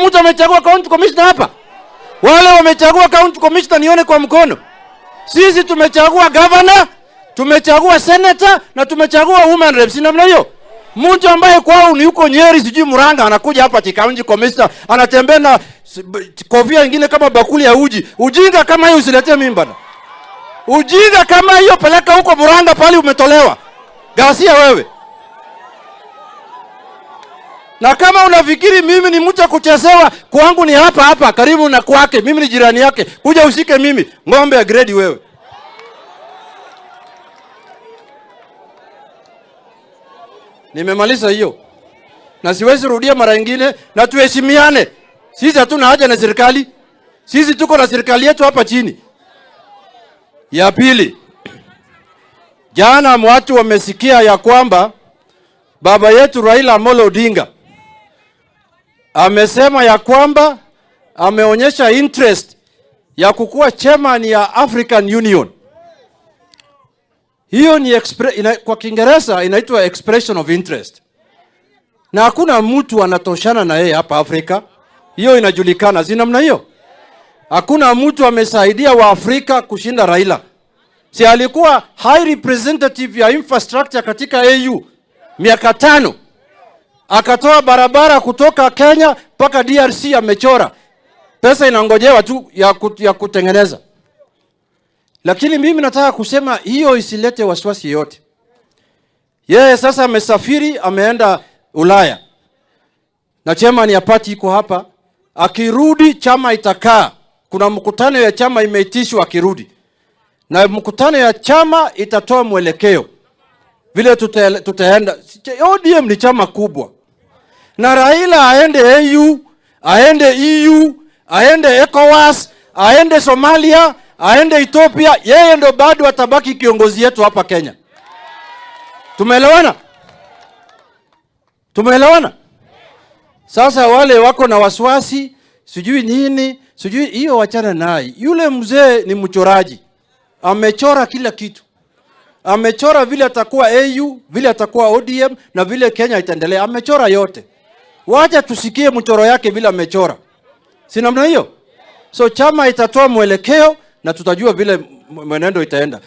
mtu amechagua county commissioner hapa? Wale wamechagua county commissioner nione kwa mkono. Sisi tumechagua governor, tumechagua senator na tumechagua women reps. Namna hiyo. Mtu ambaye kwao ni yuko Nyeri sijui Muranga anakuja hapa county commissioner anatembea na kofia nyingine kama bakuli ya uji. Ujinga kama hiyo usiletee mimi bana. Ujinga kama hiyo peleka huko Muranga pale umetolewa. Gasia wewe. Na kama unafikiri mimi ni mtu kuchezewa, kwangu ni hapa hapa karibu na kwake, mimi ni jirani yake. Kuja usike mimi, ng'ombe ya grade wewe. Nimemaliza hiyo. Na siwezi rudia mara nyingine, na tuheshimiane. Sisi hatuna haja na serikali. Sisi tuko na serikali yetu hapa chini. Ya pili. Jana watu wamesikia ya kwamba baba yetu Raila Amolo Odinga amesema ya kwamba ameonyesha interest ya kukuwa chairman ya African Union. Hiyo ni kwa Kiingereza inaitwa expression of interest. Na hakuna mtu anatoshana na yeye hapa Afrika. Hiyo inajulikana, si namna hiyo? Hakuna mtu amesaidia wa Afrika kushinda Raila. Si alikuwa high representative ya infrastructure katika AU miaka 5. Akatoa barabara kutoka Kenya mpaka DRC amechora. Pesa inangojewa tu ya kutengeneza. Lakini mimi nataka kusema hiyo isilete wasiwasi yote. Yeye sasa amesafiri ameenda Ulaya. Na chairman ya party iko hapa. Akirudi chama itakaa. Kuna mkutano ya chama imeitishwa akirudi. Na mkutano ya chama itatoa mwelekeo. Vile tutaenda. ODM ni chama kubwa. Na Raila aende AU, aende EU, aende ECOWAS, aende Somalia, aende Ethiopia, yeye ndo bado atabaki kiongozi yetu hapa Kenya. Tumeelewana? Tumeelewana? Sasa wale wako na wasiwasi, sijui nini, sijui hiyo wachana naye. Yule mzee ni mchoraji. Amechora kila kitu. Amechora vile atakuwa AU, vile atakuwa ODM na vile Kenya itaendelea. Amechora yote. Wacha tusikie mchoro yake vile amechora. Si namna hiyo? So chama itatoa mwelekeo na tutajua vile mwenendo itaenda.